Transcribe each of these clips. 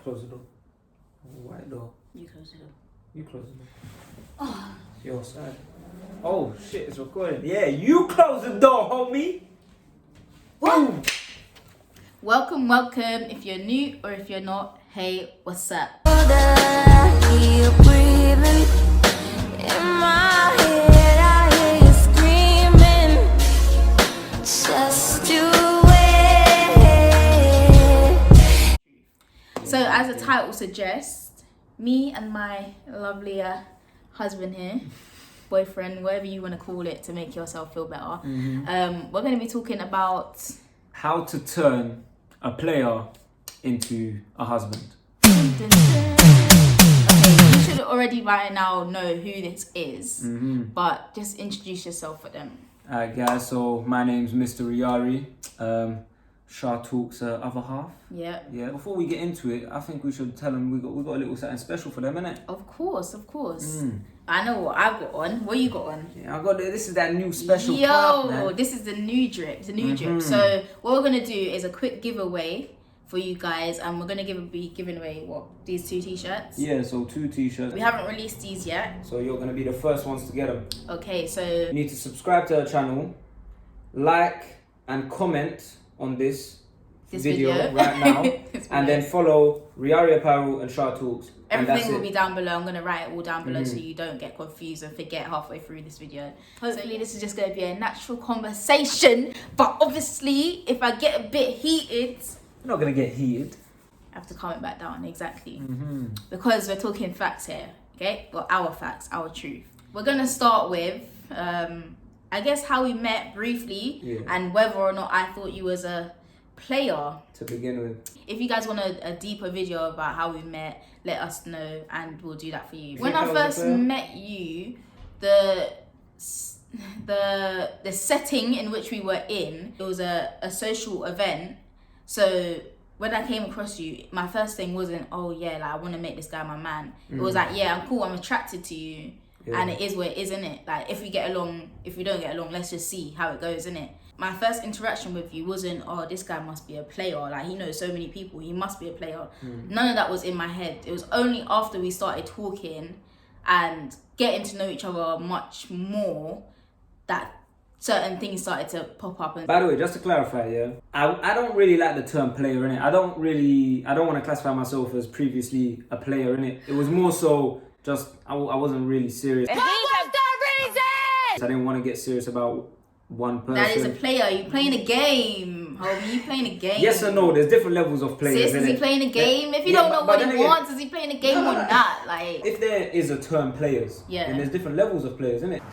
close the door. White door. You close the door. You close the door. Oh. It's your side. Oh shit, it's recording. Yeah, you close the door, homie. Boom. Welcome. If you're new or if you're not, hey, what's up? So as the title suggests, me and my lovely husband here, boyfriend, whatever you want to call it to make yourself feel better, we're going to be talking about how to turn a player into a husband. Okay, you should already by now know who this is, but just introduce yourself for them. Alright guys, so my name's Mr. Heyyyyy. Shah Talks other half. Yeah. Yeah. Before we get into it, I think we should tell them we got a little something special for them, innit? Of course. I know what I've got on. What you got on? Yeah, I got this is that new special part, man. This is the new drip. Drip. So what we're gonna do is a quick giveaway for you guys, and we're gonna be giving away these 2 t-shirts. Yeah, so 2 t-shirts. We haven't released these yet, so you're gonna be the first ones to get them. Okay, so you need to subscribe to our channel, like and comment on this video right now, and then follow Heyyyyy Apparel and Shah Talks. Everything will be down below. I'm going to write it all down below so you don't get confused and forget halfway through this video. Hopefully this is just going to be a natural conversation, but obviously if I get a bit heated, you're not going to get heated. I have to calm it back down, exactly. Because we're talking facts here, okay? Well, our facts, our truth. We're going to start with I guess how we met briefly, and whether or not I thought you was a player to begin with. If you guys want a deeper video about how we met, let us know and we'll do that for you. When I first met you, the setting in which we were in, it was a social event. So when I came across you, my first thing wasn't, oh yeah, like I want to make this guy my man. It was like, yeah, I'm cool, I'm attracted to you. Yeah. And it is what it is, innit? Like, if we get along, if we don't get along, let's just see how it goes, innit? My first interaction with you wasn't, oh, this guy must be a player. Like, he knows so many people, he must be a player. None of that was in my head. It was only after we started talking and getting to know each other much more that certain things started to pop up. And by the way, just to clarify, yeah, I don't really like the term player, innit? I don't want to classify myself as previously a player, innit? It was more so just, I wasn't really serious. What was the reason? I didn't want to get serious about one person. That is a player. You playing a game, homie. You playing a game. Yes or no? There's different levels of players. Is he playing a game? If you don't know what he wants, is he playing a game or not? Like, if there is a term players, then there's different levels of players, isn't it?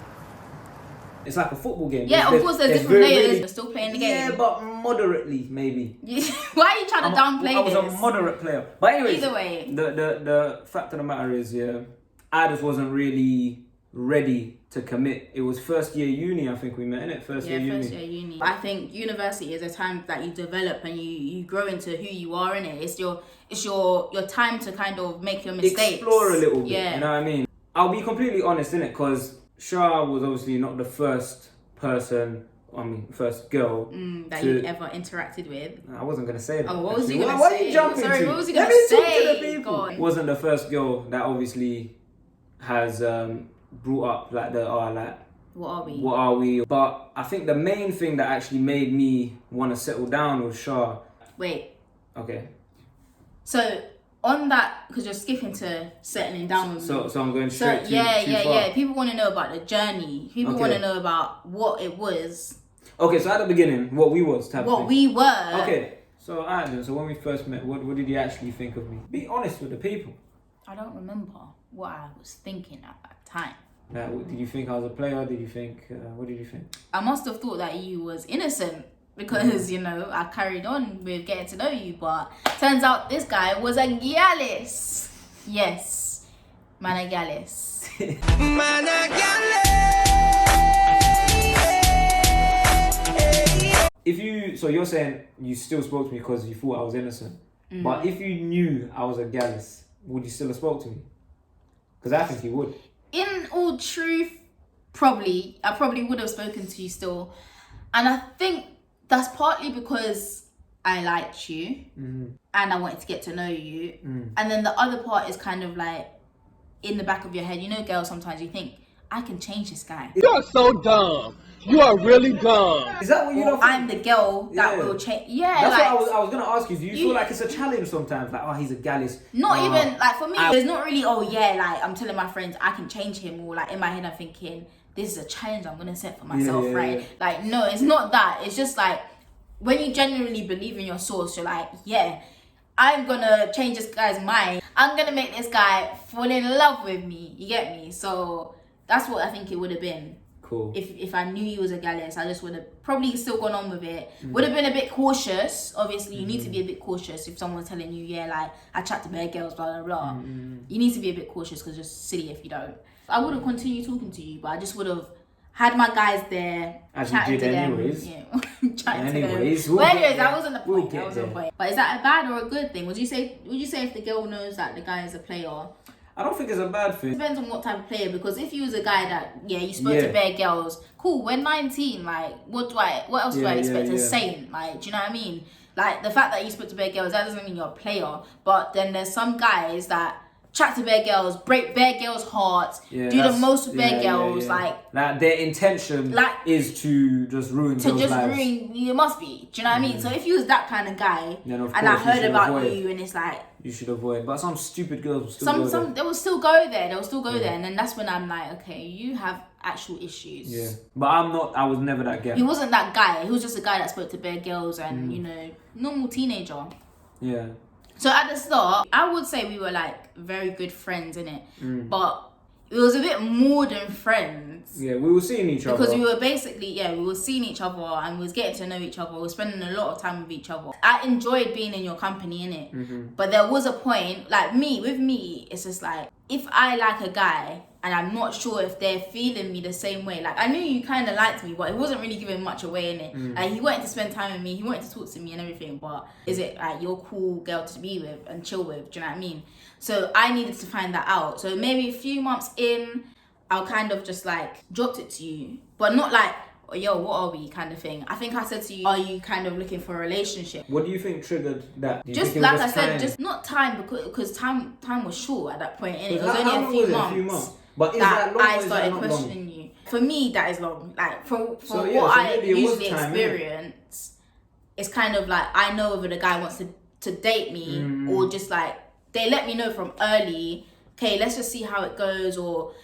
It's like a football game. Yeah, of course there's different players. You're still playing the game. Yeah, but moderately, maybe. Why are you trying to downplay this? I was a moderate player. But anyways, either way, the fact of the matter is, I just wasn't really ready to commit. It was first year uni, I think we met, innit? First year uni. I think university is a time that you develop and you grow into who you are, innit? It's your time to kind of make your mistakes. Explore a little bit, you know what I mean? I'll be completely honest, innit? Because Shah was obviously not the first girl that you ever interacted with. I wasn't going to say that. Oh, what was you going to say? Why are you jumping Sorry, what was you going to say? Let me talk to the people. Wasn't the first girl that obviously has brought up like what are we? But I think the main thing that actually made me want to settle down with Shah. Wait. Okay. So on that, because you're skipping to settling down with me. So I'm going straight too far. People want to know about the journey. People want to know about what it was. Okay, so at the beginning, what we was type What we were. Okay. So alright then. So when we first met, what did you actually think of me? Be honest with the people. I don't remember what I was thinking at that time. Did you think I was a player? Did you think? What did you think? I must have thought that you was innocent because I carried on with getting to know you, but turns out this guy was a gallus. Yes, man a gallus. Man a gallus. So you're saying you still spoke to me because you thought I was innocent, but if you knew I was a gallus, would you still have spoke to me? Because I think you would. In all truth, I probably would have spoken to you still. And I think that's partly because I liked you and I wanted to get to know you. And then the other part is kind of like in the back of your head, you know, girls, sometimes you think, I can change this guy. You're so dumb. You are really dumb. Is that what you know? I'm the girl that will change. Yeah, that's like, what I was gonna ask you. Do you feel like it's a challenge sometimes? Like, oh, he's a gallus. Not even like for me. There's not really. Oh yeah, like I'm telling my friends I can change him, or like in my head I'm thinking this is a challenge I'm gonna set for myself, right? Yeah. Like no, it's not that. It's just like when you genuinely believe in your source, you're like, yeah, I'm gonna change this guy's mind. I'm gonna make this guy fall in love with me. You get me? So that's what I think it would have been. Cool. If I knew you was a gallus, I just would have probably still gone on with it. Would have been a bit cautious. Obviously, you need to be a bit cautious if someone's telling you, yeah, like I chat to bare girls, blah blah blah. You need to be a bit cautious because it's just silly if you don't. I would have continued talking to you, but I just would have had my guys there as chatting you did to them. anyways. Yeah, chatting anyways, to them. But anyways, that wasn't the point. That wasn't the point. But is that a bad or a good thing? Would you say if the girl knows that the guy is a player? I don't think it's a bad thing. It depends on what type of player, because if you was a guy that, you spoke to bare girls, cool, we're 19, like, what else do I expect? A saint, like, do you know what I mean? Like, the fact that you spoke to bare girls, that doesn't mean you're a player, but then there's some guys that chat to bare girls, break bare girls' hearts, do the most with bare girls, like their intention is to just ruin girls' lives. You must be, do you know what I mean? So if you was that kind of guy, and I heard about you, and it's like, you should avoid. But some stupid girls will still go there. They will still go there. They'll still go there. And then that's when I'm like, okay, you have actual issues. Yeah. But I was never that guy. He wasn't that guy. He was just a guy that spoke to bare girls and, you know, normal teenager. Yeah. So at the start, I would say we were like very good friends, innit? But it was a bit more than friends. Yeah, we were seeing each other. Because we were basically, we were seeing each other and we was getting to know each other. We were spending a lot of time with each other. I enjoyed being in your company, innit? But there was a point, like with me, it's just like, if I like a guy and I'm not sure if they're feeling me the same way. Like, I knew you kind of liked me, but it wasn't really giving much away, innit? Like, he wanted to spend time with me, he wanted to talk to me and everything, but is it like you're a cool girl to be with and chill with? Do you know what I mean? So I needed to find that out. So maybe a few months in, I'll kind of just like dropped it to you, but not like, oh, yo, what are we kind of thing. I think I said to you, are you kind of looking for a relationship? What do you think triggered that? Just like I said, just not time, because time was short at that point, innit? It was only a few months. But is that long, I started questioning you. For me, that is long. Like from what I usually experience, it's kind of like I know whether the guy wants to date me or just like they let me know from early. Okay, let's just see how it goes, or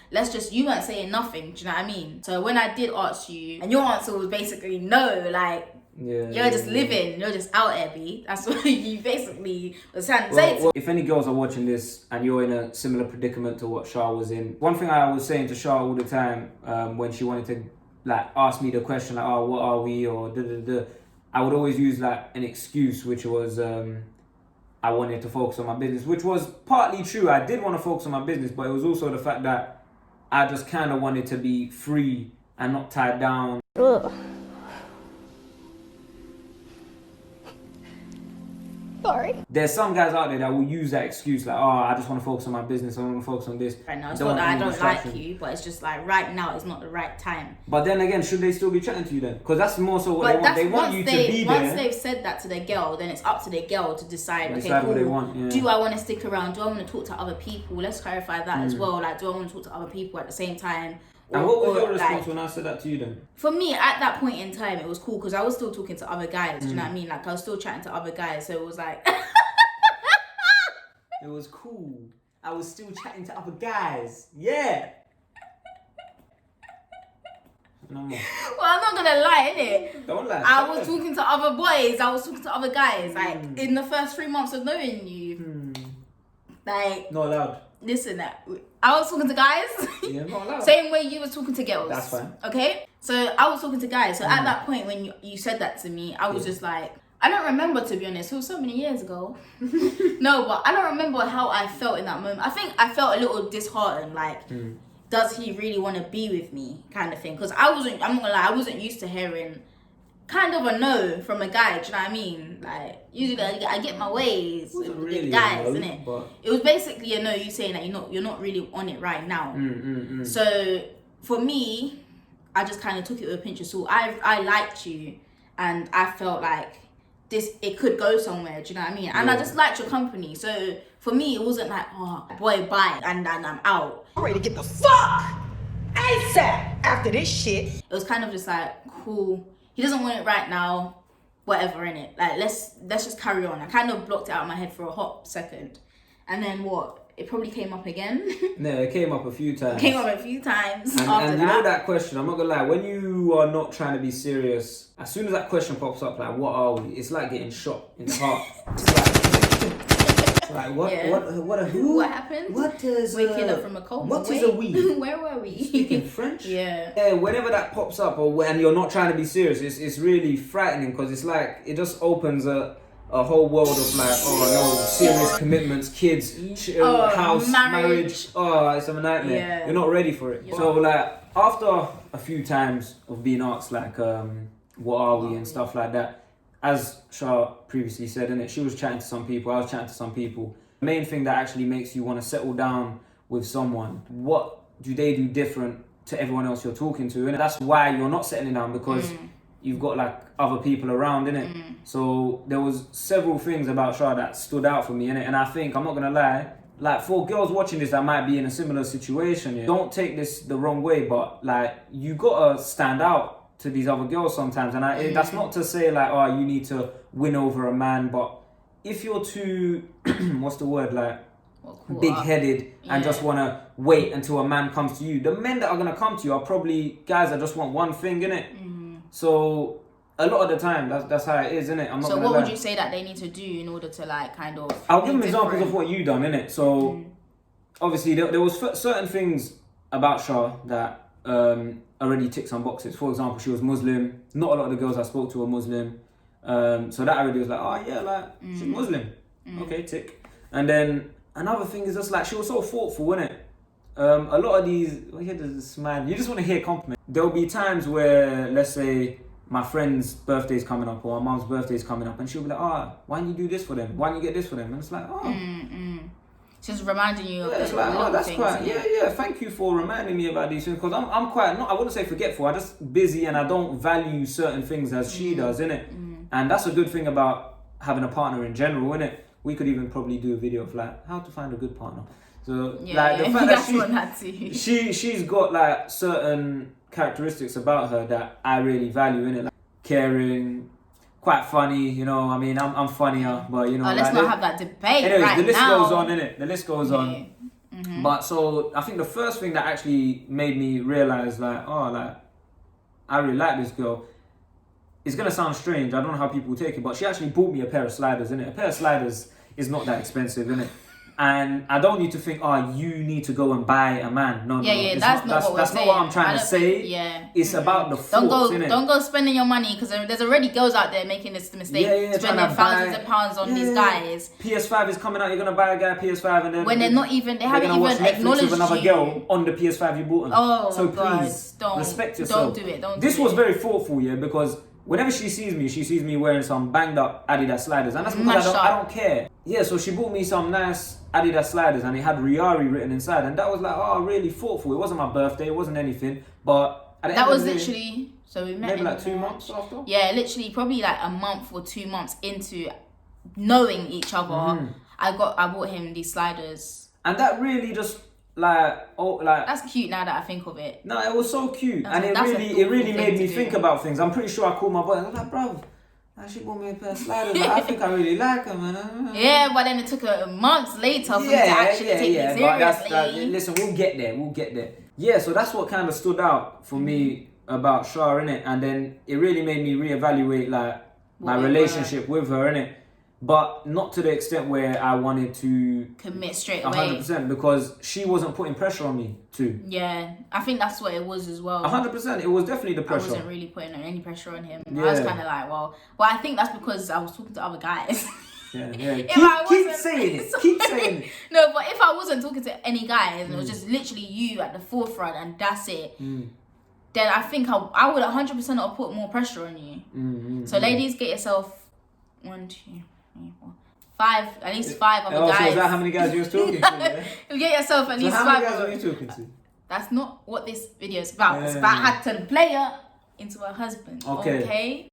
you weren't saying nothing. Do you know what I mean? So when I did ask you, and your answer was basically no, like. You're just living, you're just out there, B. That's what you basically was trying to say to me. If any girls are watching this and you're in a similar predicament to what Shah was in, one thing I was saying to Shah all the time when she wanted to like ask me the question like, oh, what are we, or I would always use like an excuse, which was I wanted to focus on my business, which was partly true. I did want to focus on my business, but it was also the fact that I just kind of wanted to be free and not tied down. Ugh. Sorry. There's some guys out there that will use that excuse like, oh, I just want to focus on my business, I want to focus on this. Right now, it's not that I don't like you, but it's just like right now it's not the right time. But then again, should they still be chatting to you then? Because that's more so what they want. They want you to be there. Once they've said that to their girl, then it's up to their girl to decide, okay, cool, what they want, do I want to stick around? Do I want to talk to other people? Let's clarify that as well. Like, do I want to talk to other people at the same time? And what was your response when I said that to you then? For me, at that point in time, it was cool because I was still talking to other guys. Do you know what I mean? Like, I was still chatting to other guys. So it was like... It was cool. I was still chatting to other guys. Yeah. No more. Well, I'm not gonna lie, innit? Don't lie. I was talking to other boys. I was talking to other guys. Like, in the first 3 months of knowing you. Like... Not allowed. Listen, I was talking to guys. Yeah, not allowed. Same way you were talking to girls. That's fine. Okay? So, I was talking to guys. So, at that point, when you said that to me, I was just like... I don't remember, to be honest. It was so many years ago. No, but I don't remember how I felt in that moment. I think I felt a little disheartened. Like, does he really want to be with me? Kind of thing. Because I'm not going to lie, I wasn't used to hearing kind of a no from a guy. Do you know what I mean? Like, usually I get my ways with really guys, isn't it? But... It was basically a no, you saying that you're not really on it right now. So, for me, I just kind of took it with a pinch of salt. I liked you, and I felt like it could go somewhere, do you know what I mean? And I just liked your company. So for me, it wasn't like, oh, boy, bye, and I'm out. I'm ready to get the fuck ASAP after this shit. It was kind of just like, cool. He doesn't want it right now, whatever, innit? Like, let's just carry on. I kind of blocked it out of my head for a hot second. And then what? It probably came up again. No, it came up a few times. And you know that question, I'm not gonna lie, when you are not trying to be serious, as soon as that question pops up, like, what are we? It's like getting shot in the heart. It's like what? Yeah. Who? What happened? What is waking up from a coma? What is a we? Where were we? Speaking French? Yeah. Yeah. Whenever that pops up, or when you're not trying to be serious, it's really frightening because it's like it just opens a whole world of like, oh no, serious commitments, kids, house, marriage. Oh, it's a nightmare. Yeah. You're not ready for it. Yeah. So like after a few times of being asked like, what are we and stuff like that, as Shah previously said, innit, she was chatting to some people, I was chatting to some people. The main thing that actually makes you want to settle down with someone, what do they do different to everyone else you're talking to? And that's why you're not settling down, because you've got like other people around, innit? So there was several things about Shah that stood out for me, innit? And I think, I'm not gonna lie, like for girls watching this that might be in a similar situation, yeah, don't take this the wrong way, but like you gotta stand out to these other girls sometimes. And that's not to say like, oh, you need to win over a man, but if you're too, what's the word, like big-headed and just want to wait until a man comes to you, the men that are going to come to you are probably guys that just want one thing, innit? So a lot of the time, that's how it is, innit? I'm not. So what would you say that they need to do in order to like kind of? I'll give them examples of what you done, innit? So obviously there was certain things about Shah that already ticked some boxes. For example, she was Muslim. Not a lot of the girls I spoke to were Muslim. So that already was like, oh yeah, like she's Muslim. Okay, tick. And then another thing is just like she was so thoughtful, innit? A lot of these, man, you just want to hear compliments. There'll be times where, let's say, my friend's birthday's coming up or my mum's birthday's coming up, and she'll be like, oh, why don't you do this for them? Why don't you get this for them? And it's like, oh. Just reminding you of it's like, oh, that's things, quite, thank you for reminding me about these things, because I'm quite, I wouldn't say forgetful, I'm just busy and I don't value certain things as she does, innit? And that's a good thing about having a partner in general, innit? We could even probably do a video of like, how to find a good partner. So like the fact that she's got like certain characteristics about her that I really value, innit? Like caring, quite funny, you know. I mean, I'm funnier, but you know. Let's not have that debate. Anyways, right the list now. goes on, innit? The list goes on. But so I think the first thing that actually made me realize, like, oh, like I really like this girl. It's gonna sound strange. I don't know how people take it, but she actually bought me a pair of sliders, innit? A pair of sliders is not that expensive, innit? And I don't need to think, oh, you need to go and buy a man. No, that's not what I'm trying to say. It's about the thoughts, innit? Don't go spending your money, because there's already girls out there making this mistake, spending thousands of pounds on these guys. PS5 is coming out. You're gonna buy a guy a PS5, and then when they haven't even acknowledged with another girl on the PS5 you bought them. Oh, so God, please respect yourself. Don't do it. This was very thoughtful, yeah, because whenever she sees me wearing some banged up Adidas sliders, and that's because I don't care. Yeah, so she bought me some nice Adidas sliders, and it had Heyyyyy written inside, and that was like, oh, really thoughtful. It wasn't my birthday, it wasn't anything, but at the that end was of the literally day, so we met maybe like 2 months after. Yeah, literally probably like a month or 2 months into knowing each other. I bought him these sliders, and that really just that's cute now that I think of it. No, it was so cute, and it really made me think about things. I'm pretty sure I called my boy and I was like, bro, she bought me a pair of sliders. Like, I think I really like them, man. Yeah, but then it took months later for me to actually take me seriously. Listen, we'll get there. Yeah, so that's what kind of stood out for me about Shah, innit? And then it really made me reevaluate like my relationship with her, innit? But not to the extent where I wanted to commit straight away. 100%, because she wasn't putting pressure on me too. Yeah, I think that's what it was as well. 100%, it was definitely the pressure. I wasn't really putting any pressure on him. Yeah. I was kind of like, well, I think that's because I was talking to other guys. Yeah. Keep saying it. No, but if I wasn't talking to any guys and it was just literally you at the forefront and that's it, then I think I would 100% have put more pressure on you. So ladies, get yourself 1, 2, 3, 4, 5, at least 5 other guys. So is that how many guys you was talking to? Yeah? You get yourself at least 5. How many guys are you talking to? That's not what this video is about. It's about how to turn a player into a husband. Okay?